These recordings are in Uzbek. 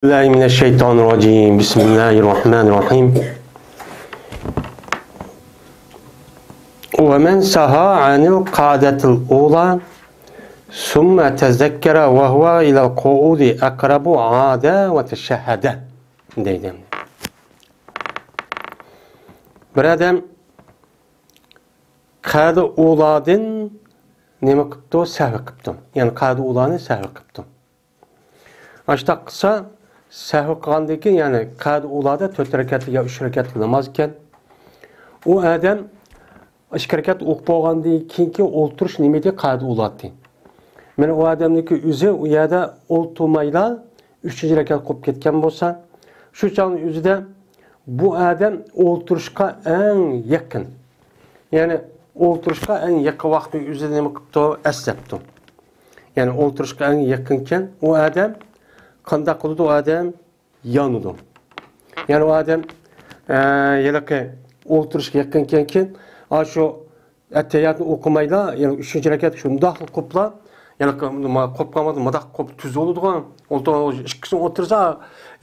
الله من الشيطان الرجيم بسم الله الرحمن الرحيم ومن سهى عن القاعدة الأولى ثم تذكر وهو إلى القعود أقرب عاد وتشهد deydi. Bir adam qadi uladın nima qipti? Sahv qipti. Yani qadi ulanı sahv qipti. Aşta qilsa sahv qilgandan keyin, ya'ni qadi ulada 4 rakatli yo 3 rakatli namoz ekan. U adam 2 rakat o'qib bo'lgandan keyingi o'ltirish nima deydi? Qadi uladi. Mana u odamniki o'zi u yerda o'ltirmayla 3-rakat qilib ketgan bo'lsa, shu chog'ning o'zida bu adam o'ltirishga eng yaqin. Ya'ni o'ltirishga eng yaqin vaqtning o'zida nima qilibdi? Aslabdi. Ya'ni o'ltirishga eng yaqinkan u adam qanday qildi? U adam yonidi. Ya'ni u adam yalaqi o'ltirishga yaqinkan, shu attayatni o'qimayla, ya'ni 3-rakat shundoq qilibla, ya'ni qo'pqamadi, madaq qo'p tuz bo'ladigan. Ikkisini o'tirsa,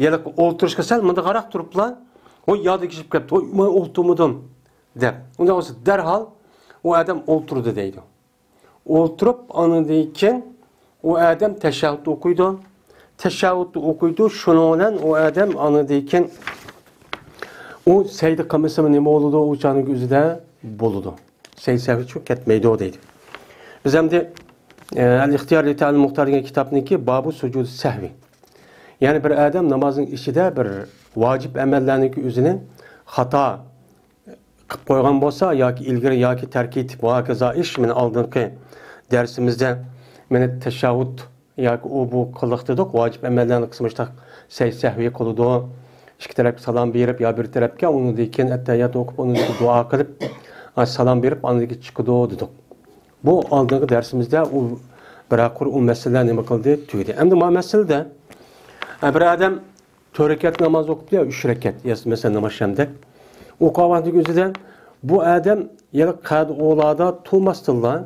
ya'ni o'ltirishga sal menda qaraq turibla, o yodi kishib ketdi. Men o'ltirmadim deb. Unda bo'lsa darhol u odam o'ltirdi deydi. O'ltirib, anidan keyin u odam tashahhud o'qiydi. Tashahhudni o'qiydi, shuning bilan u odam anidan keyin u sayda qilmasa nima bo'ladi? U joning o'zida bo'ladi. Saysavi cho'k ketmaydi deydi. Biz endi Al-İhtiyar li Ta'al Muxtar degan kitobniki Babu Sujud Sahvi. Ya'ni bir odam namozning ichida bir vojib amallarning o'zini xato qilib qo'ygan bo'lsa yoki ilgari yoki tark etib va hokazo ish, men oldingi darsimizda meni tashahhud yoki bu qiliqdidik, vojib amallarni qismida sahviy qiladi. İki tarafga salom berib, yo bir tarafga undan keyin attayat o'qib, undan duo qilib, salom berib, undan chiqadi dedik. Bu oldingi darsimizda u biroq u masala nima qildi? Tugadi. Endi bu masalada bir odam 4 rakat namoz o'qibdi yo 3 rakat, masalan namozshamdak o'qigandan o'zida bu odam yana qadi o'lada to'masdilar.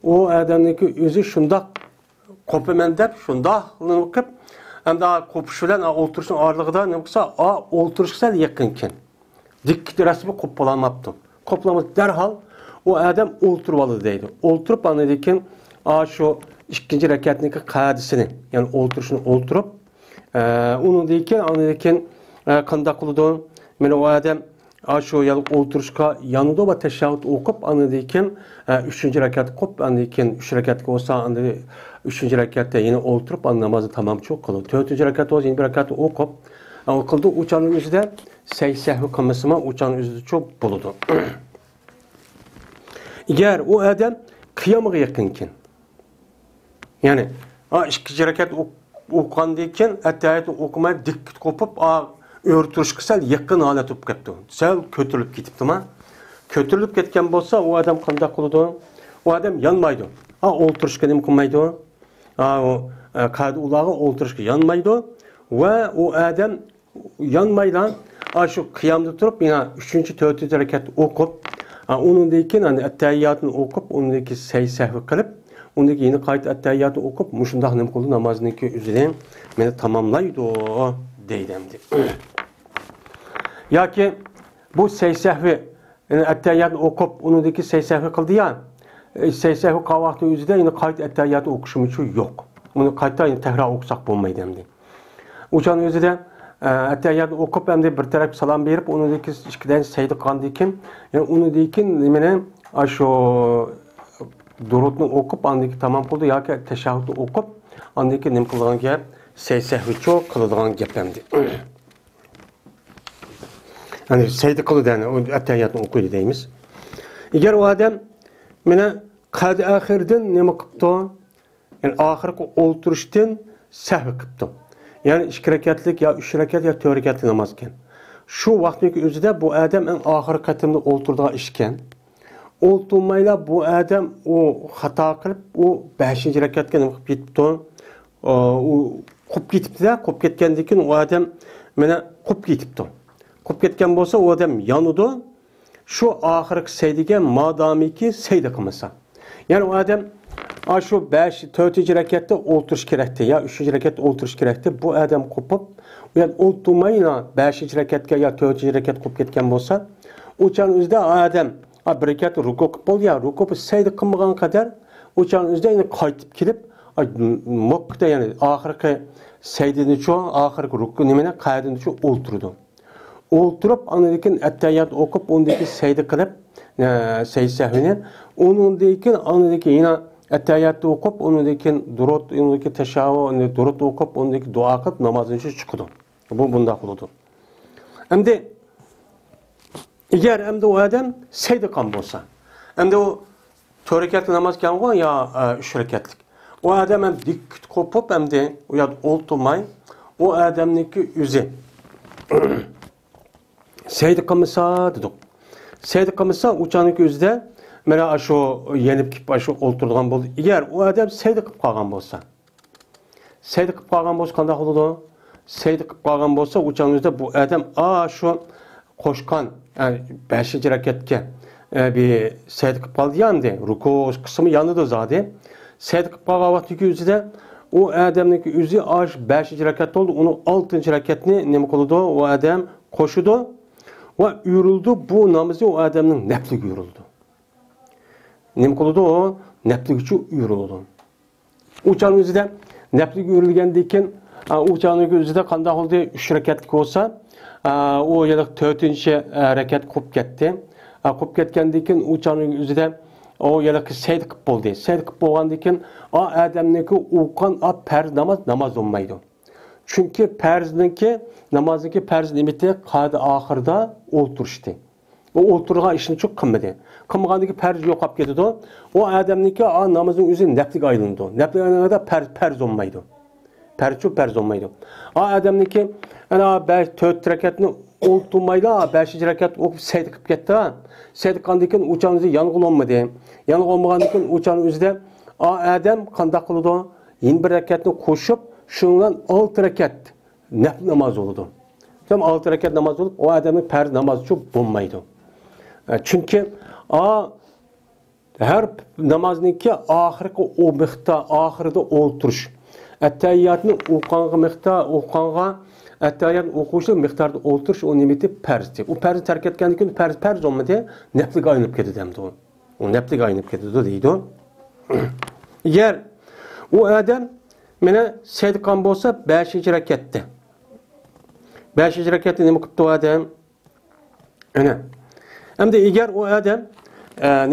U odamniki o'zi shundoq qo'paman deb shundoq qilib, endi qo'pish bilan o'ltirishning oralig'ida nima qilsa, o'ltirishga yaqinkan. Dikkat rasmi qo'polmabdi. Qo'plamaz darhol o adam o'ltirib oldi deydi. O'ltirib andan keyin shu 2-rakatniki qadisini, ya'ni o'ltirishni o'ltirib, undan keyin qanday qildi? Mana o adam shu ya'ni o'ltirishga yonida va tashahhud o'qib, andan keyin 3-rakat qilib, andan keyin 3 rakatga bo'lsa, andan 3-rakatda yana o'ltirib, namozni tamom cho'q qildi. 4-rakat bo'lsa, yana bir rakat o'qib, qildi. O'chaning o'zida sahv qilmasimi, o'chaning o'zida cho'q bo'ladi. Eğer o adam kıyamığa yakınken, yani 2-rakat o'qigandan keyin attayatni o'qimay dikkat qo'pib, o'rtirishga sal yaqin holat bo'lib ketdi. Sal ko'tarilib ketibdimi? Ko'tarilib ketgan bo'lsa, u odam qanday qiladi? U odam yonmaydi. O'ltirishga nima qilmaydi? Qadi ularga o'ltirishga yonmaydi va u odam yonmaydan shu qiyomda turib, yana 3-4-rakat o'qib, undan keyin attayatni o'qib, undan keyin sahv qilib, undan keyin qayta attayatni o'qib, shundoq nima qildi? Namozniki o'zidan meni tamomlaydi deydi. Yoki bu sahvi, ya'ni attayatni o'qib, undan keyin sahv qildi-ya, sahv qilgan vaqtda o'zida yana qayta attayatni o'qishim uchun yo'q. Uni qayta takror o'qisak bo'lmaydi endi. O'shaning o'zida attayatni o'qib, endi bir taraf salom berib, undan keyin ikkidan sayda qilgandan keyin, ya'ni undan keyin nimani shu durutni o'qib, undan keyin tamom qildi yoki tashahhudni o'qib, undan keyin nima qilgan gap? Sahvicho qiladigan gap endi. Ya'ni sayda qildi, attayatni o'qiydi deymiz. Agar u odam mana qadi oxirdan nima qilibdi? Ya'ni oxirgi o'ltirishdan sahv qilibdi. Yani 2 rakatlik ya 3 rakat ya 4 rakatli namoz ekan. Shu vaqtning o'zida bu odam eng oxirgi qatimda o'ltirdigan ish ekan. O'ltirmayla bu odam u xato qilib, u 5-rakatga nima qilib ketibdi? U qolib ketibdi-da, qolib ketgandan keyin u odam mana qolib ketibdi. Qolib ketgan bo'lsa, u odam yonidi. Shu oxirgi saydiga modomiki sayda qilmasa. Ya'ni u odam Şu 4. rekette olturish kerakdi ya 3. rekette olturish kerakdi. Bu adam qo'pib, u yer o'ltirmayla 5. reketga ya 4. reket qo'yib ketgan bo'lsa, o'shaning o'zida adam bir rekat ruku qilib bo'ldi ya, ruku sayda qilmagan qadar o'shaning o'zida yana qaytib kelib, mokkda ya'ni oxirgi saydani shu oxirgi ruku nimani qaydini shu o'ltirdi. O'ltirib, andan attayat o'qib, undagi sayda qilib, sayd sahvini, undan keyin andan yana attayatni o'qib, undan keyin durut, undan keyin tashavvur, durut o'qib, undan keyin duo qilib namozini chiqdi. Bu bunda bo'ladi. Endi agar endi u odam sayda qilgan bo'lsa, endi u 4 rekatli namoz qilgan yo 3 rekatlik. O odam ham dik qo'pib, endi u yerda o'ltirmay, o odamniki o'zi sayda qilmasa dedik. Sayda qilmasa, o'shaning o'zida mana shu yenib kelib shu o'ltirgan bo'ldi. Agar u odam sayda qilib qolgan bo'lsa, sayda qilib qolgan bo'lsa qanday bo'ladi? Sayda qilib qolgan bo'lsa, o'shaning o'zida bu odam shu qo'shgan, ya'ni 5. rekatga bir sayda qilib qoldi endi. Ruku qismi yanida zodi. Sayda qilib qolgan vaqtdagi o'zida u odamniki o'zi 5. rekat bo'ldi. Uni 6. rekatni nima qildi? U odam qo'shidi va yurildi. Bu namozi u odamning nafliga yurildi. Nima qildi u? Nafliga uchun yurildi. O'shaning o'zida nafliga yurilgandan keyin o'shaning o'zida qanday bo'ldi? 3 rekatlik bo'lsa, u yana 4. rekat qilib ketdi. Qilib ketgandan keyin o'shaning o'zida o yana sayda qilib bo'ldi. Sayda qilib bo'lgandan keyin odamniki o'qigan farz namoz bo'lmaydi. Chunki farzniki namozniki farz nimati qadi oxirida o'ltirishdi. O o'ltirgan ishni çok qilmadi. Qilmagandagi farz yo'qolib ketadi. O odamniki namozning o'zi nafliga aylandi. Nafliga aylanganda farz olmaydi. Farz olmaydi. Odamniki ana 4 rekatni o'ltirmaydi, 5. rekat o'qib sayda qilib ketdi. Sayda qilgandan keyin o'shaning o'zi yong'il olmadi. Yong'il olmagandan keyin o'shaning o'zida odam qanday qiladi? Yana bir rekatni qo'shib, shundan 6 rekat nafl namoz bo'ladi. Tam 6 rekat namoz bo'lib, o odamning farz namozi uchun bo'lmaydi. Chunki her namozniki oxirgi o miqdor oxirida o'ltirish. Attayatni o'qanga miqdor o'qanga attayat o'quvchi miqdorda o'ltirish o nimati farzdir. O farzni tark etgandan keyin farz olmadi, nafliga aylanib ketadi hamda u. O nafliga aylanib ketadi deydi. Agar u odam mana sayda qilgan bo'lsa 5. rekatda. 5. rekatda nima qilibdi u odam? Ana. Hamda agar u odam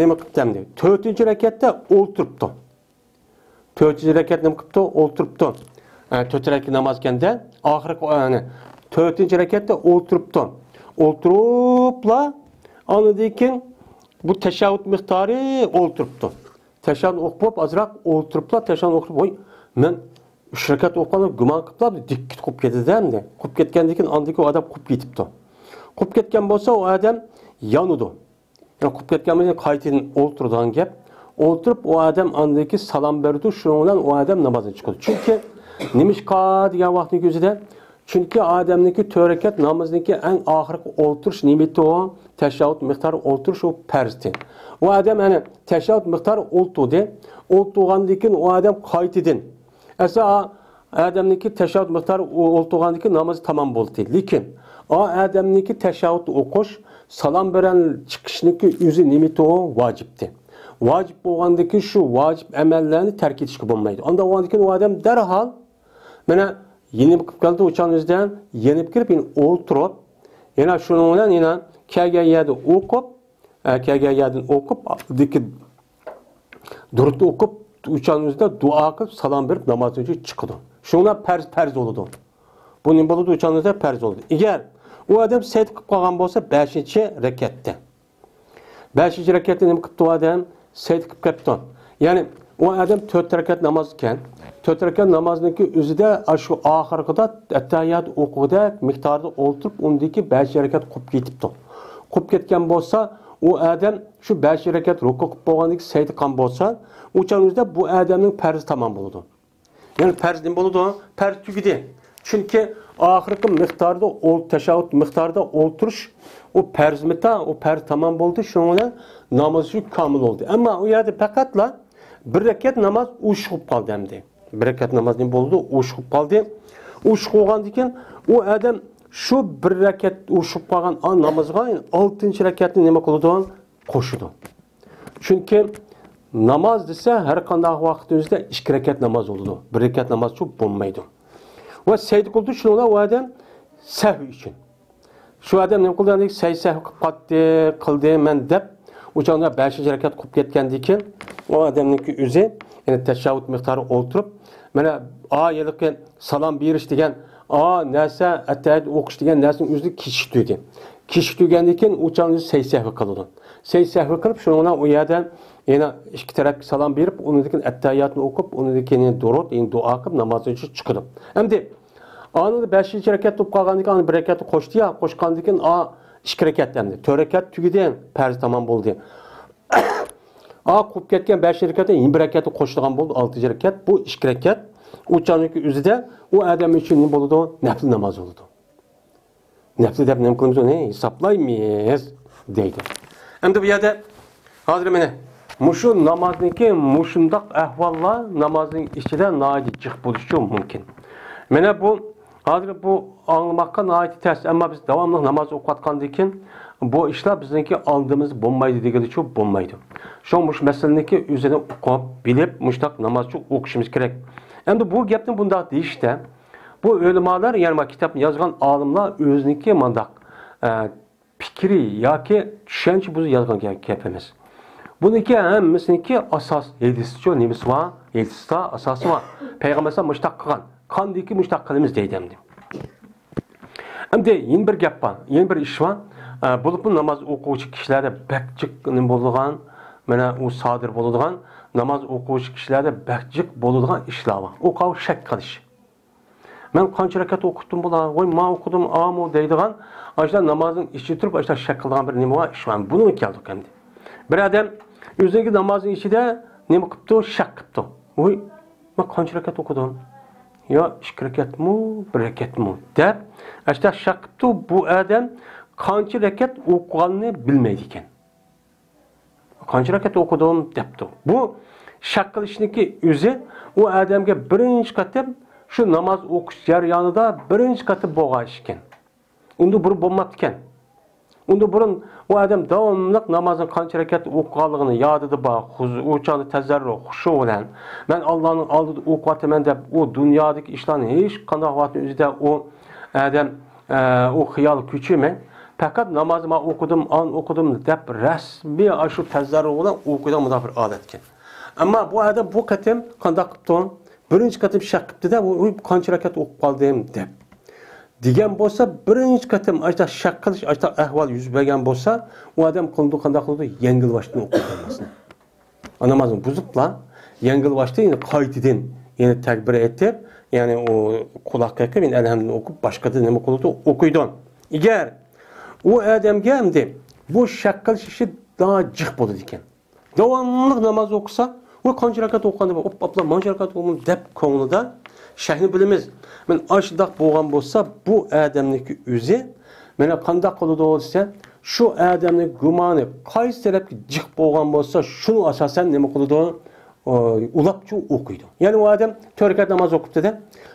nima qilibdi hamda? 4. rekatda o'ltiribdi. 4. rekat nima qilibdi? O'ltiribdi. 4 rekat namoz qilganda oxirgi 4. rekatda o'ltiribdi. O'ltiribla andan keyin bu tashavvud miqdori o'ltiribdi. Tashavvud o'qib azroq o'ltiribla tashavvud o'qib, voy men 3 rekat o'qiganimni gumon qiliblar, dik qilib ketdi endi. Qilib ketgandan keyin andan keyin odam qilib ketibdi. Qilib ketgan bo'lsa, o odam yanudi. Yani qilib ketgandan qaytadan o'ltiradigan gap. O'ltirib o odam andan keyin salom berdi, shuning bilan o odam namozga chiqdi. Chunki nimishqa degan vaqtning o'zida, chunki odamniki 4 rekat namozniki eng oxirgi o'ltirish nimati o tashavvud miqdori o'ltirish o farzdir. O odam ana tashavvud miqdori o'ltirdi. O'ltirgandan keyin o odam qaytadan esa odamniki tashavvud miqdori o'ltirgandan keyin namoz tamom bo'ldi. Lekin o odamniki tashavvud o'qish, salom bilan chiqishniki o'zi nimati o vojibdir. Vacip bo'lgandaki shu vacip amallarni tark etishga bo'lmaydi. Unda o'g'andan o odam darhol mana yenib qilib qoldi, o'chanizdan yenib kirib, o'ltirib, yana shuning bilan yana kelgan yerda o'qib, kelgan yerdan o'qib, durut o'qib, o'chanizda duo qilib, salom berib namozga chiqdi. Shundan farz bo'ladi. Bu nima bo'ladi? O'chanizda farz bo'ladi. Agar u odam sayt qilib qolgan bo'lsa 5. rekatda. 5. rekatda nima qilibdi u odam? Sayt qilib ketdi. Ya'ni o odam 4 rekat namoz ekan. 4 rekat namozniki o'zida shu oxirgida attayat o'qida miqdorda o'ltirib, undagi 5 rekat qilib ketibdi. Qilib ketgan bo'lsa, o odam shu 5 rekat ruku qilib bo'lgandek sayt qilgan bo'lsa, o'shaningizda bu odamning farzi tamom bo'ladi. Ya'ni farz nima bo'ladi? Farz tugidi. Chunki oxirgi miqdorda tashavvud miqdorda o'ltirish o farzmita, o farz tamom bo'ldi, shunga namozi komil bo'ldi. Ammo u yerda faqatla bir rekat namaz uşup kaldı demdi. Bir rekat namaz ne oldu? Uşup kaldı. Uşup olgandan keyin o adam şu bir rekat uşup kalgan an namazga 6-cı rekatni nima qiladi? Qo'shadi. Çünkü namaz dese her qanday vaqtimizda 2 rekat namaz bo'ladi. Bir rekat namaz çok bo'lmaydi. Va sayt qildi shuni o adam sahv uchun. Shu adam nima qildi? Sahv qildi men deb o'shanda 5-ci rekat qilib ketgandan keyin o adamniki o'zi yani teşavvut miqdori o'ltirib mana yiliqi salom berish degan narsa attayat o'qish degan narsani o'zini kechiktirdi. Kechiktirgandan keyin o'shanda sahv qildi. Sahv qilib shuni u yerdan yana ikki tarafga salom berib, undan attayatni o'qib, undan keyin durud, duo qilib namozdan chiqdi. Endi anında 5-ci rekat bo'lib qolgandan keyin 1 rekatni qo'shdi ya, qo'shgandan keyin 2 rekat endi 4 rekat tugidi, farz tamom bo'ldi. Qilib ketgan 5 rekatda 1 rekatni qo'shilgan bo'ldi, 6-cı rekat. Bu 2 rekat o'shaniki o'zida u odam uchun nima bo'ladi? Nafl namoz bo'ladi. Nafl deb nima qilamiz uni hisoblaymiz deydi. Endi bu yerda hozir mana mushu namozniki mushundaq ahvollar namozning ichida noyat jiq bo'lishi mumkin. Mana bu hozir bu anlamakka noyat ters, ammo biz davomli namoz o'qiyotgandan keyin bu ishlar bizniki oldimiz bo'lmaydi deganicha bo'lmaydi. Shu masalaniki o'zini o'qib, bilib, mushtaq namozchi o'qishimiz kerak. Endi bu gapni bundaq deyishda, bu ulamolar, ya'ni kitobni yozgan olimlar o'ziniki mandaq fikri yoki tushuncha bu yozgan gap emas. Buniki hammasiniki asos hadischa nimasi bor, hadisda asosi bor. Payg'ambar mushtaq qilgan, qandiki mushtaq qilamiz deydi endi. Endi yana bir gap bor, yana bir ish bor. Bo'lib bu namoz o'quvchi kishilarda bakchiq nima bo'lgan, mana u sodir bo'ladigan namoz o'quvchi kishilarda bakchiq bo'ladigan ishlar bor. O'qov shak qilish. Men qancha rakat o'qitdim bular, voy men o'qidim, amu deydigan, ashlar namozning ichida turib, ashlar shak qilgan bir nima bor, ish bor. Buni keldik endi. Bir adam o'zining namozning ichida nima qilibdi? Shak qilibdi. Voy, men qancha rakat o'qidim? Yo 2 rakatmi, 1 rakatmi deb ashlar shak qilibdi. Bu adam qancha rakat o'qiganini bilmaydi ekan. Qancha rakat o'qidim debdi. Bu shak qilishniki o'zi u odamga birinchi qatim shu namoz o'qish jarayonida birinchi qatim bo'lgan ish ekan. Unda bir bo'lmadi ekan. Unda burun u odam davomli namozning qancha rakat o'qiganligini yodida bor, o'chani tazarru, xushu bilan men Allohning oldida o'qiyapman deb u dunyodagi ishlarni hech qanday vaqtning o'zida u odam u xiyol kuchimi fakat namozimni o'qidim deb rasmiy shu tazarru bilan o'qigan bir odat ekan. Ammo bu odam bu qatim qanday qildi? Birinchi qatim shak qildi-da, u qancha rakat o'qib qoldim deb. Degan bo'lsa, birinchi qatim ashta shak qilish, ashta ahvol yuz bergan bo'lsa, u odam qanday qildi? Yengilvashdan o'qiganmasın. Namozini buziblar, yengilvashdan yana qaytadan yana takbir etib, ya'ni o quloqqa qilib, alhamdulillah o'qib, boshqada nima qildi? O'qiydi. Agar u odamga endi bu shak qilish ishi daha jiq bo'ladi ekan. Davomli namoz o'qisa, u qancha rakat o'qiganda, opla qancha rakat o'qidim deb ko'nglida shakni bilamiz. Men ashdoq bo'lgan bo'lsa, bu odamniki o'zi mana qanday qiladi desa, shu odamning gumoni qaysi tarafga jiq bo'lgan bo'lsa, shuni asosan nima qiladi? Ulabchu o'qiydi. Ya'ni u odam 4 rakat namoz o'qibdi-da,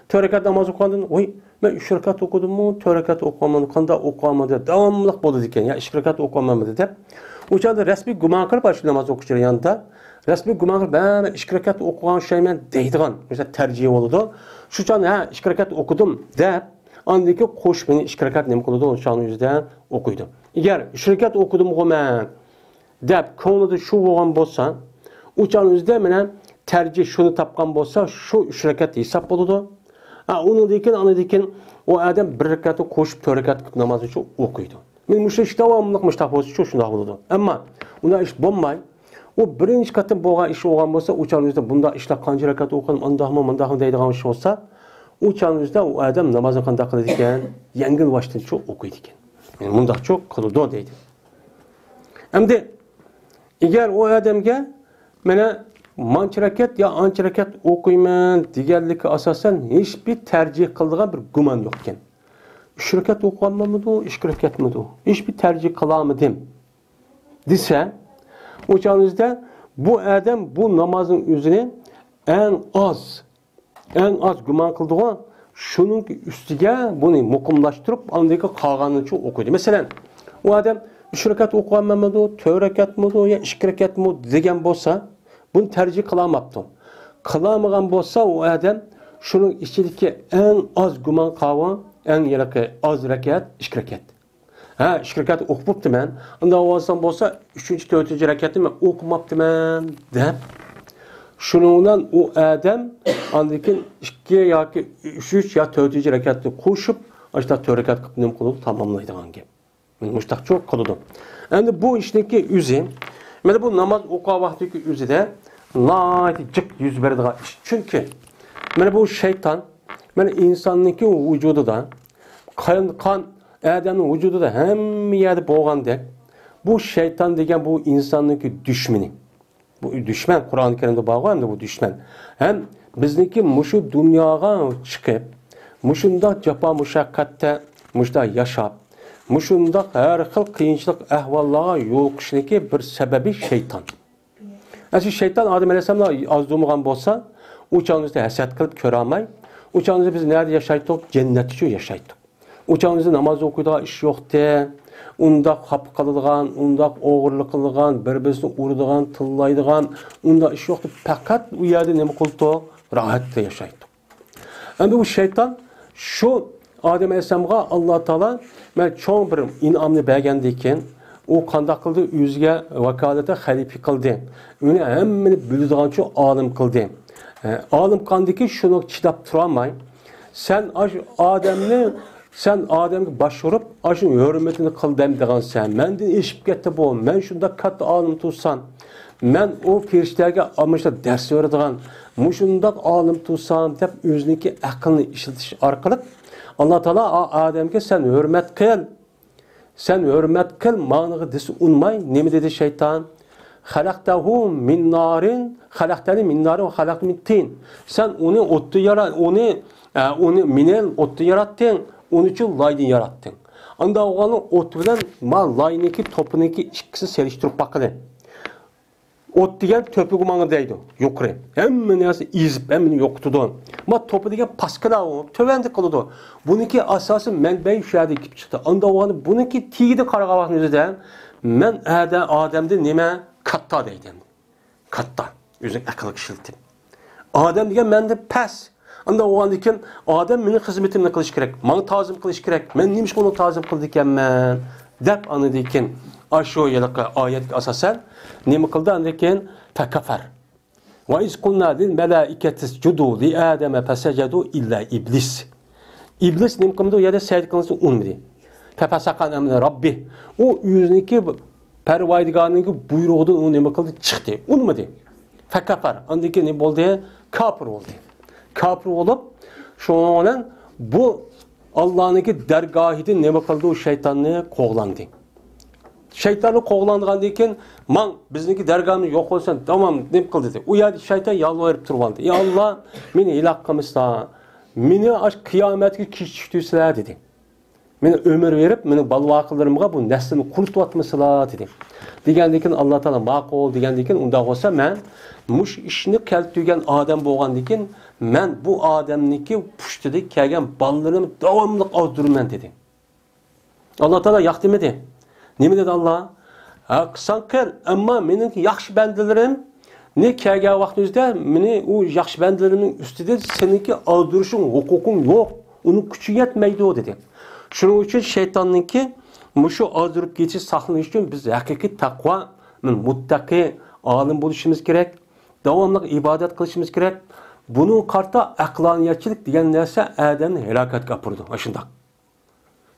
4 rakat namoz o'qigandan, "Voy, men 3 rakat o'qidimmi, 4 rakat o'qimadim, qanday o'qimadim?" davomli bo'ladi ekan. Ya 2 rakat o'qimadim deb. O'shanda rasmiy gumon qilib shu namoz o'qish jarayonida rasmiy gumon qilib, "Men 2 rakat o'qigan shayman" deydigan, o'sha tarjih bo'ladi. Shu uchun 2 rakat o'qidim deb, andiki qo'shib meni 2 rakat nima qiladi? O'shani o'zidan o'qiydi. Agar 3 rakat o'qidim-ku men deb ko'nglida shu bo'lgan bo'lsa, o'shan o'zida mana tarjih shuni topgan bo'lsa, shu 3 rakat hisob bo'ladi. Undan o odam 1 rakatni qo'shib 4 rakat namoz uchun o'qiydi. Men mushta ish davomli mushta bo'lsa, shunday bo'ladi. Ammo unda ish bo'lmay, u birinchi qatim bo'lgan ish bo'lgan bo'lsa, o'shan o'zida bunda ishlar qancha rakat o'qidim, undaqmi deydigan ish bo'lsa, o'shan o'zida u odam namozni qanday qiladi ekan, yengilvashdan o'qiydi ekan. Yani bundaqcha qiladi deydi. Endi agar u odamga mana mancha rakat ya ancha rakat o'qiyman deganligi asosan hech bir tarjih qiladigan bir gumon yo'q ekan. 3 rakat o'qiganmanmi-du, 2 rakatmi-du? Hech bir tarjih qilamadim desa, o'shaningizda bu adam bu namazın özünü en az gumon qildi-ku, shuning ustiga buni muqimlashtirib, andagi qolganini o'qiydi. Masalan, u odam 3 rakat o'qiganmidi, 4 rakatmidi, yo 2 rakatmi degan bo'lsa, buni tarjih qilolmabdi. Qilamagan bo'lsa, u odam shuning ichidagi eng oz gumon qilgan, eng az rakat, 2 rakat. Ha, 2 rakat o'qibman. Unda ovozdan bo'lsa, 3-4 rakatni men o'qimabman deb shuningdan u odam andikin 2 yoki 3 yo 4 rakatni qo'shib, ashta 4 rakat qilib nim qilib tamomlaydigan gap. Men mushtaqcho qildim. Endi bu ishniki o'zi, mana bu namoz o'qish vaqtidagi o'zida jiq yuz beradigan ish. Chunki mana bu shayton, mana insonniki vujudida qon adamning vujudida hamma yerda bo'lgandek, bu shayton degan bu insonniki dushmani. Bu düşman, Kur'an-ı Kerim'de bağlı bu düşman. Hem bizniki muşu dünyaga çıkıp, muşunda capa muşakkatte, muşda yaşap, muşunda her xil qiyinchilik ahvallara yo'liqishniki bir sebebi şeytan. Aslında şeytan Adem Aleyhisselam'la azdurmagan bolsa, uçağınızda hasad qilib ko'ra olmay, uçağınızda biz nerede yaşaydık? Cennetçi yaşaydık. Uçağınızda namaz okuyduğu iş yoktu. Unda xap qiladigan, unda o'g'irlik qiladigan, bir-birini uradigan, tillaydigan, unda ish yo'qdi. Faqat u yerda nima qildi? Rahatda yashaydi. Endi bu shayton shu Adem Aleyhisselamga Alloh taolo men cho'ng bir in'omni bergandan keyin u qanday qildi? O'ziga vakolata xalifa qildi. Uni hammani biladigancha olim qildi. Olim qandiki shuni chidab tura olmay, sen Adem'e başvurup, aşın hürmetini kıl degan sen. Menden eşip gitti bu. Men şunda katta alim tutsan. Men o pirişlerge almışlar ders öğretigen. Muşunda alim tutsan dep özünki akılını işletiş arkalık. Allah Teala Adem'e sen hürmet kıl. Sen hürmet kıl. Manığı desi unmay. Ne mi dedi şeytan? Halaktahu min narin, halaktani min narin ve halak min tin. Sen onu ottu yarat, onu minel ottu yarattın. Onun için layını yarattın. Anda oğlanın ot bilen layniki topuniki ikisi seliştirip bakıdı. Ot diyen töpü kumanı deydi. Yukarı. Hemen neyse izip hemen yoktudu. Ma topu diyen paskıda o. Tövendi kılıdı. Bununki asası menbeyi şahidi ekip çıktı. Anda oğlanın bununki tigidi karagavakın üzerinde men Adem'de nime katta deydim. Katta. Yüzün akıllı kişildim. Adem diyen mende pes. Anda o an diken Adem mening xizmetimni qilish kerak, meni ta'zim qilish kerak. Men nimish uni ta'zim qildi ekanman deb ani diken ashu yilqi oyatga asosan nima qildi andiken takafar. Wa iz qulna lil malaikati isjudu li adama fasajadu illa iblis. İblis nima qildi? Ya da sajd qilsa unmadi. Tafasaqan amri robbi. O o'ziniki Parvardigorning buyrug'idan u nima qildi? Chiqdi. Unmadi. Fakafar. Andiken ne bo'ldi? Kafir bo'ldi. Kafir olup, şunun bu Allah'ınki dergahidin ne bakıldı o şeytanlığı koğlandı. Şeytanı koğlandığındayken, man bizdeki dergahını yok olsan tamam ne bakıldı dedi. O yerde şeytan yalvarıp durmadı. Ya Allah, beni ilah kılmışsa, beni aç kıyametki kişi çıktıysalar dedi. Beni ömür verip, beni balvakılarımga bu neslimi kurtup atmışlar dedi. Degandayken Allah Teala ma'qul degandayken unda olsa men mush ishni keltirgan odam bo'lgandan men bu odamniki pushtida kelgan bolalarimni davomli ozdiraman dedi. Allah Teala yo'q demadi. Nima dedi Allah? Qilsang qil, ammo mening yaxshi bandalarim ne kelgan vaqtingizda meni u yaxshi bandalarimning ustida seniki ozdirishing huquqing yo'q. Uning kuchi yetmaydi dedi. Shuning uchun shaytonniki mushu ozdirib ketish saqlanish uchun biz haqiqiy taqvo, muttaqi, olim bo'lishimiz kerak. Davomli ibodat qilishimiz kerak. Buning qarta aqloniyatchilik degan narsa odamni halokatga olib bordi. Shundoq.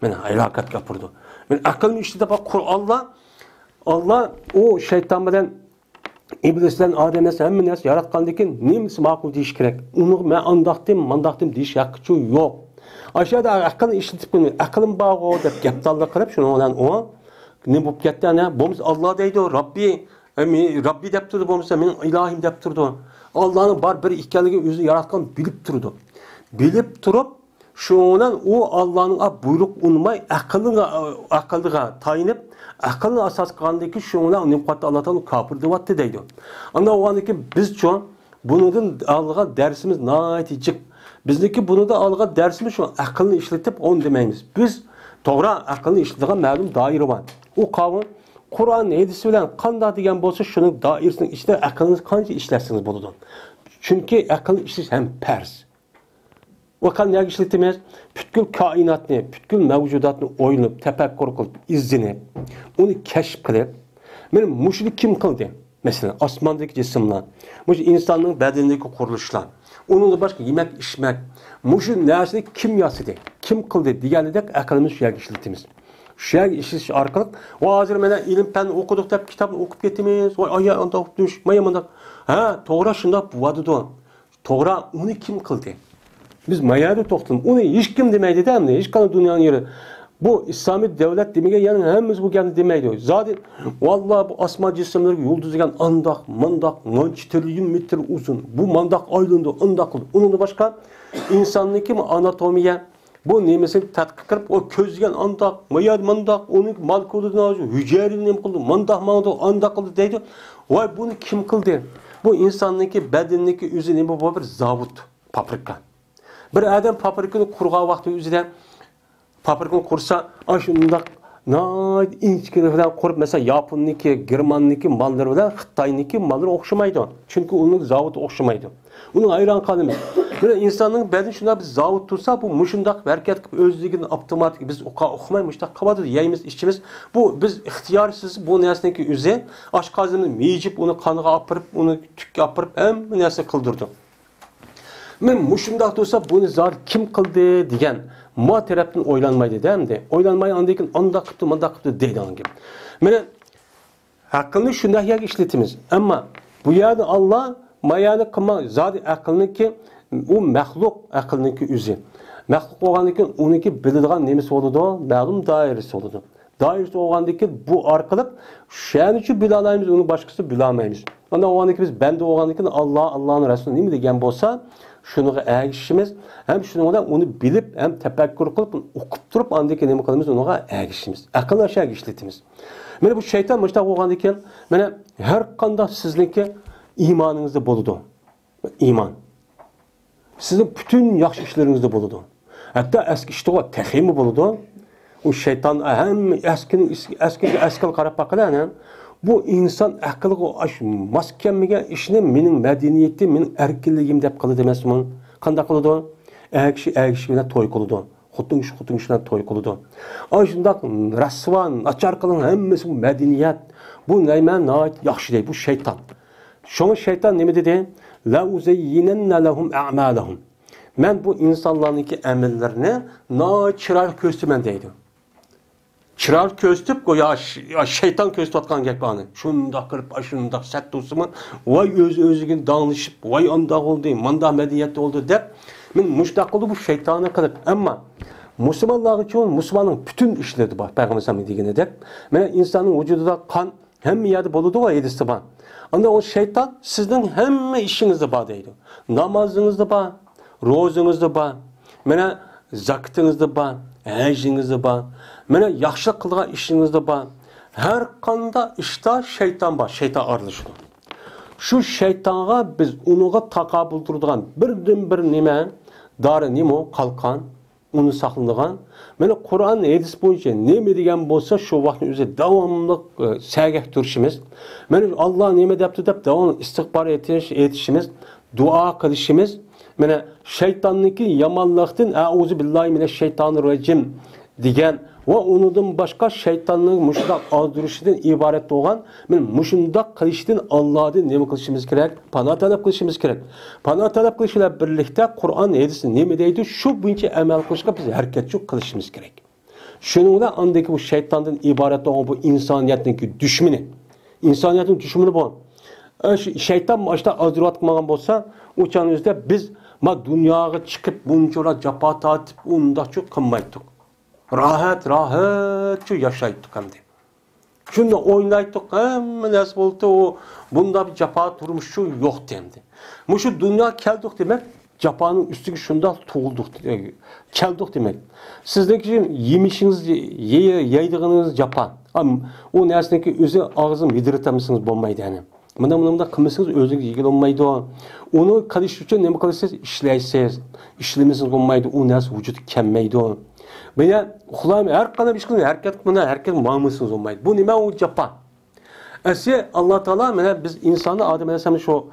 Meni halokatga olib bordi. Men aqlni ishlab Allah o shayton bilan iblisdan odamni hamma narsa yaratgandan keyin nimasi ma'qul deyish kerak. Uni men mandaqdim deyish haqqi yo'q. Aşağıda aqlni ishlatib aqlim bor deb gaptallik qilib shuni bilan o ne bo'lib ketdi ana bo'lmasa Alloh deydi Rabbi deb turdi bo'lmasa mening ilohim deb turdi. Allohning bor bir ekanligini o'zi yaratgan bilib turdi. Bilib turib Şundan o Allah'ın buyruk unmay akıllığa tayinip akıllı asas kılgandaki şundan nimqatda Allah'tan kafir devatdı deydi. Anda o andaki biz çoğun bunun aldığı dersimiz naiticik. Bizdeki bunu da aldığı dersimiz şu akıllı işletip onu demeyimiz. Biz doğru akıllı işletilen ma'lum daire var. O kavim Kur'an hadisi bilen qanda degan bolsa şunun dairesinin içinde akılınız qancha işlersiniz boludu. Çünkü akıl işleş hem pers. O qanday işletimiz bütkül kainatni, bütkül mevcudatni o'ylab, tafakkur qilib, izlab, uni kashf qilib, men mushuni kim qildi? Mesela osmondagi jismlar, mush insonning badanidagi qurilishlar, uningda boshqa yemak, ichmak, mushu narsani kim yasadi? Kim qildi deganidek aqlimiz shu yerga ishlatamiz. Şu yer işiş arkalık. O hazır mene ilim pen okuduk da kitabını okup getimiz. O aya anda okumuş. Mayamanda. Ha, toğra şunda buvadı da. Toğra onu kim kıldı? Biz mayada toxtum. Onu hiç kim demeydi değil mi? Hiç kanı dünyanın yeri. Bu İslami devlet demeye yani hemimiz bu kendi demeydi. Zaten vallahi bu asma cisimleri yıldız degen andak, mandak, 10 trilyon metre uzun. Bu mandak aylığında andaklı. Onun da başka insanlık kim anatomiye bu nemesini tadqiq qilib, o ko'zgan andaq, mayad mandaq, uning molekularini o'zi hujayrini nima qildi, mandaq andaq qildi deydi. Voy buni kim qildi? Bu insonniki badanniki o'zi nima bu bir zavod, fabrika. Bir odam fabrikani qurgan vaqti o'zida fabrikani qursa, shundaq noit inchkina bilan qurib, mesela Yaponniki, Germanniki malları bilan Xitoyniki malları o'xshamaydi. Chunki uning zavodi o'xshamaydi. Uning ayron qolimiz. Böyle insanın bedeni şuna bir zavut tursa bu muşundak hareket özlüğünün otomatik biz okumaymış da kabadı yayımız işçimiz bu biz ihtiyarsız bu nesneki üze aşkazını miyicip onu kanıga apırıp onu tük apırıp hem nesne kıldırdı. Men muşundak tursa bunu zat kim kıldı diyen ma taraftan oylanmaydı değil mi? Oylanmayı andakin anda kıptı deydi onun gibi. Mene hakkını şunda yak işletimiz ama bu yerde Allah mayani kılma zat akılını ki o məxluq aqlınınki üzü. Məxluq olğandıkın onunki bildiğin nemesi oludu, məlum dairesi oludu. Dairesi olğandıkın bu arqalıq şən üçün bilalayımız, onu başqası bilamayımız. Ondan olğandıkın biz bəndə olğandıkın Allah'ın Resulü neymi degen bolsa, şunu əgişimiz, hem şunu onu bilip, hem təpəkkür qılıp, okup durup, andaki neymi qılımız, onu əgişimiz. Aqlını aşağı əgişletimiz. Mene bu şeytan müştaq olğandıkın, mene her qanda sizinki imanınızda boludu. İman. Sizin bütün yaxşı işlerinizde boludu. Hatta eski işte o tehimi boludu. O şeytan hem eskil qarab bakılan bu insan akıllı o maskemige işine mening medeniyetim, mening erkinligim dep qıldı demesmin. Qanda qılıdı? Əgişi bilan toy qılıdı. Xutun işinden toy qılıdı. Aşındaq rasvan, açar qılın hemmesi bu medeniyet. Bu neymen nait yaxşı değil. Bu şeytan. Şonu şeytan ne dedi? La uzeyyinenne lehum a'malahum. Men bu insanlarınki əməllərini çırar köstümən deydi. Çırar köstüp ya şeytan köstüp atkan gekbanı. Şunda kırıp aşında set olsun. Vay özügün danışıp vay anda oldu, manda medeniyette oldu dep. Men müştaq oldu bu şeytana kılıp. Ama Müslümanlar için Müslümanın bütün işleri var. Peygamber Efendimiz degene dep. Men insanın vücudunda kan hem yerde boludu var yedisi var. Anda o şeytan sizden hem işinizde var deydi. Namazınızda var, rozunuzda var, mene zakatınızda var, həccinizdə var. Mənə yaxşı qılğan işinizdə var. Hər qanda işdə şeytan var, şeytan aralışıdır. Şu şeytana biz onuğa taqabül durduğan birdən-bir nimə, darı nimo qalqan, onu saxlanğan. Mənə Quran hadis boyunca nə degan bolsa şu vaxtın özü davamlı sərgah turşimiz. Mənə Allah nə deyibdi deb davam istiğfar etişimiz, dua qilishimiz. Mənə şeytanlıqın yamanlıqdan auzu billahi mineşşeytanirracim degan ve onundan başka şeytanlığın muşundaq azdırışından ibaret olan muşundaq qilishdan Allah'dan nima qilishimiz kerak? Pana talab qilishimiz kerak. Pana talab qilish bilan birlikda Qur'on hadisi nima deydi? Shu bo'yicha amal qilishga biz harakatchi qilishimiz kerak. Shuning bilan andaki bu şeytandan ibaret olan bu insoniyatning düşmani. İnsoniyatning düşmani bu. Şeytan başta azdırvatmagan bolsa, o'shaningizda biz dunyoga chiqib bunchalar jafo tortib unda çok qilmaydik. Rahat şu yaşaydık hem de. Şunda oynaydık hem nasıl oldu o bunda bir jafo turmuş şu yok demdi. Muşu dünya keldik demek japanın üstüge şunda tuğulduk, keldik demek. Sizdeki yemişiniz, yeydiğiniz japan. O nersindeki özü ağzın yedirtemezsiniz olmaydı yani. Bunda kılmışsınız özünüz yegil olmaydı. Onu kaliş için ne kılıyorsunuz? İşleysiz. İşlemesiniz olmaydı. O nersi vücut kemmeydi. Beni kulağım her kadar bir şey herkes mamısınız olmaydı. Bu nime o japan. Asya Allah Teala biz insanı Adem Aleyhisselam şu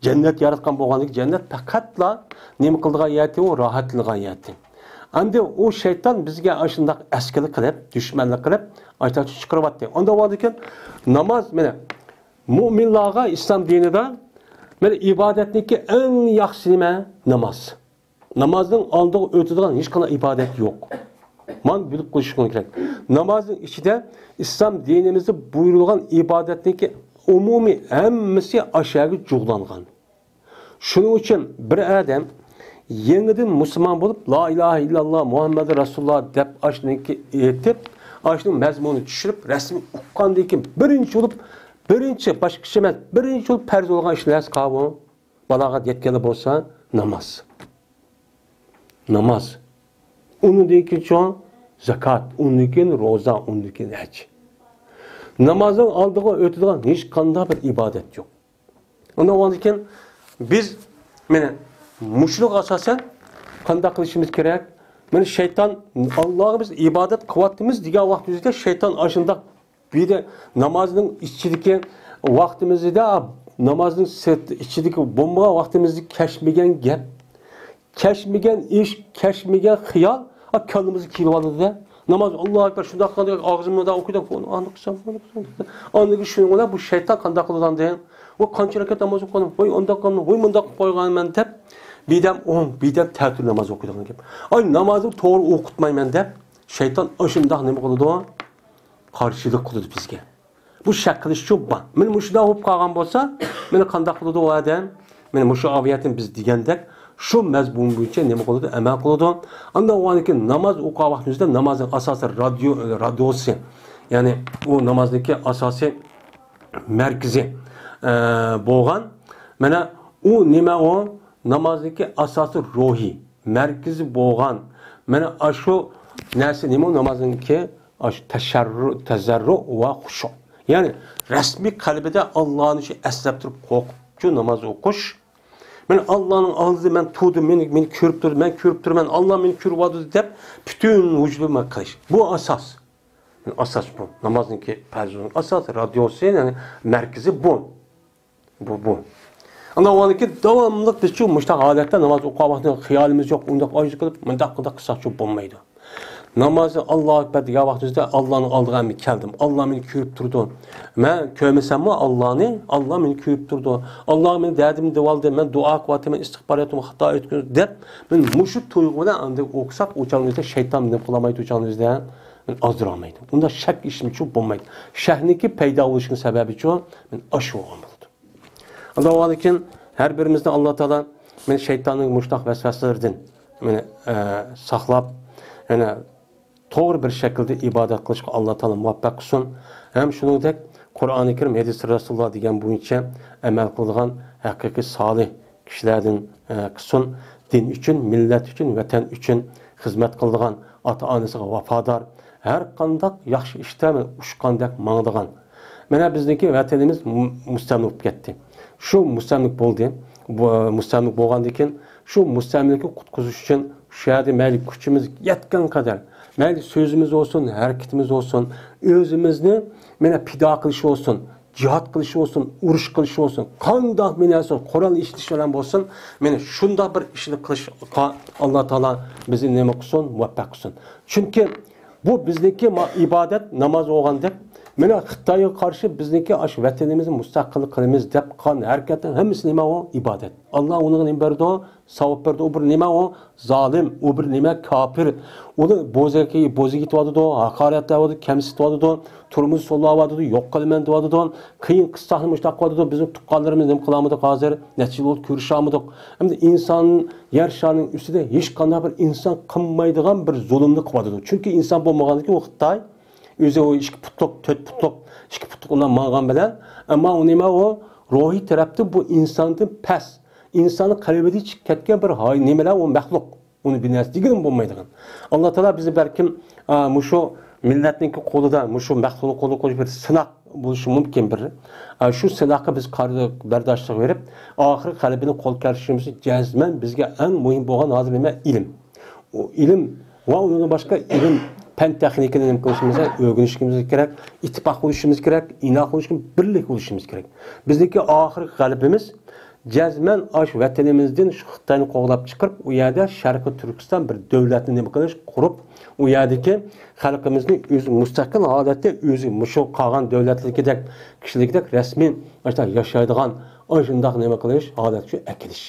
cennet yaratkan bolğandyk cennet faqatla nima qildigan yeti o rahatlıgan yeti. Endi o şeytan bizge aşındak eskilik qilib, düşmanlik qilib aytaq chiqaryapti. Onda vardikan namaz müminlarga İslam dinida ibadetniki en yaxshi nima namaz. Namazın aldığı ötüden hiç kana ibadet yok. Man bilip koşuşun gerek. Namazın içinde İslam dinimizde buyurulan ibadetteki umumi hemmisi aşağı cuğlangan. Şunun için bir adam yeniden Müslüman bulup La ilahe illallah Muhammed Resulullah dep aşınınki etip aşının mezmunu düşürüp resmi uqqandaki birinci olup başka kişi emas birinci olup perz olgan işler kabı balagat yetkili bolsa namaz. Namaz. Onundaki çoğun zakat, onundaki roza, onundaki hac. Namazın aldığı ötüden hiç kanda bir ibadet yok. Ondan olurken biz müşrik asasen kanda kılışımız gerek. Şeytan Allah'a biz ibadet kıvattığımız diğer vaktimizde şeytan aşında bir de namazın içindeki vaktimizde namazın içindeki bomba vaktimizde keşmegen gep, keşmegen iş, keşmegen hıyal kalbimizi kilvalı da namaz Allahu ekber şunda kadar ağzımda okuydak onu anlıksam anlık şunu bu şeytan kanda kılıdan deyin o kança rakat namaz okudum oy onda kalın oy munda koygan ben dep bidem tertül namaz okudum dep ay namazı doğru okutmayman dep şeytan aşında nima qildi qarşılık qildi bizga bu şekilde şu ban men muşda hop qalgan bolsa meni qanda qildi o adam men mushu aviyatin biz degandek şu mezbun boyunca nima qildi amal qildi anda o'aniki namoz o'qigan vaqtimizda namozning asosiy radiosi ya'ni u namozdagi asosiy markazi bo'lgan mana u nima o namozdagi asosiy ruhiy markazi bo'lgan mana shu narsa nima namozniki tazarru va xushu ya'ni rasmiy qalbida Allohni eslab turib qo'rqib namoz o'qish. Ben Allah'ın ağzı ben tuğdum, beni körüp durdu, ben körüp durman, Allah beni körüp adı deyip bütün vücuduma kılış. Bu asas. Yani asas bu. Namazın ki personel asas, radyosu yani merkezi bu. Bu. Ama o anki devamlılık biz şu müştak adette namaz okuğa vaktinde hayalimiz yok, ondak ayıcı kılıp, mındak kısa çok bulmaydı. Namazı Allah'a ekber diye vaktimizde Allah'ın aldığı emri keldim. Allah beni körüp durdu. Ben kövmesem mi Allah'ını? Allah beni körüp durdu. Allah beni derdim devaldı. Ben dua kuvveti, ben istihbar ettim, hata ettim deyip ben muşut tuygumda andık okusak uçağınızda şeytan beni kulamaydı uçağınızda ben azdıramaydım. Bunda şek işim çok bulmaydı. Şehniki peyda oluşun sebebi çok ben aşı olamadım. Allah olarken her birimizde Allah Teala ben şeytanın muştak vesveselerinden beni saklap yani doğru bir şekilde ibadet kılışqa Allah Teala muvaffaq kılsın. Hem shuningdek Qur'oni Karim hadis Rasululloh degan bo'yicha amal qilgan haqiqiy solih kishilardan kılsın. Din uchun, millat uchun, vatan uchun xizmat qilgan, ota-onasiga vafodor, har qanday yaxshi ishda ushqandek mangdigan. Mana bizniki vatanimiz mustamlik bo'lib ketdi. Shu mustamlik bo'ldi. Bu mustamlik bo'lgandan keyin shu mustamlikni qutqizish uchun shu yerda mayli kuchimiz yetgan qadar mayli sözümüz olsun, hareketimiz olsun, özümüzni mena pida qilish olsun, jihad qilish olsun, urush qilish olsun, qanday menasi Qur'on eshitish bilan bo'lsin, meni shunda bir ishni qilishga Alloh taolo bizni nima qilsin, muvaffaq qilsin. Chunki bu bizniki ibodat, namoz o'g'andek, mena Xitoyga qarshi bizniki ash vatanimizni mustaqil qilamiz deb qan harakatning hammasi nima o ibodat. Alloh uni nima berdi? Savob berdi. U bir nima o zolim, u bir nima kafir. Uni bo'ziga yetyapti, haqoratlayapti, kamsitayapti, turmush so'llayapti, yo'q qilaman deyapti, qiyin qisqani mushtaq qiladi, bizning tuqqanlarimiz nima qilamidik hozir? Necha yil ko'rishamidik. Endi inson yer sharining ustida hech qanday bir inson qilmaydigan bir zulmni qilyapti. Chunki inson bo'lmaganligi u Xitoy o'zi o 2 putluk, 4 putluk, 2 putluk ondan mağan bilen ama o nima o ruhi tarafta bu insandan pes. insonni qalbida chiqib ketgan bir nimalar u maxluq. Uni bir narsa degan bo'lmaydigan. Alloh taolo bizni balkim shu millatning qo'lida, shu maxluqning qo'lida qo'yib bir sinoq bo'lishi mumkin bir. Shu sinoqqa biz bardoshlik berib, oxir qalbini qo'l kelishimiz jazman bizga eng muhim bo'lgan hozir nima ilm. O ilm va undan boshqa ilm pen texnikini nima qilishimiz, o'rganishimiz kerak, ittifoq bo'lishimiz kerak, inoq bo'lishimiz, birlik bo'lishimiz kerak. Bizniki oxirgi qalbimiz jazman aş vatanimizdan shu Xitoyni qo'g'lab chiqarib, u yerda Sharqiy Turkiston bir davlatni nima qilish qurib, u yerdagi xalqimizning o'zi mustaqil holatda o'zi shu qolgan davlatlikdek, kishilikdek rasmiy yashaydigan shundoq nima qilish, holat shu akilish.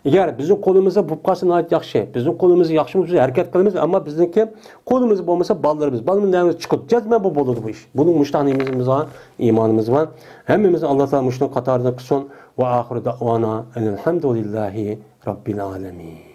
Eğer bizim qo'limizda bu qolsa nihoyat yaxshi. Bizning qo'limizda yaxshi biz harakat qilamiz, ammo bizniki qo'limizda bo'lmasa bolalarimiz chiqib jazman bu bo'ladi bu ish. Buning mushtaqligimiz va iymonimiz va hammamiz Alloh taolo shuni qatorida qilsin va oxiri da'vona alhamdulillahi robbil alamin.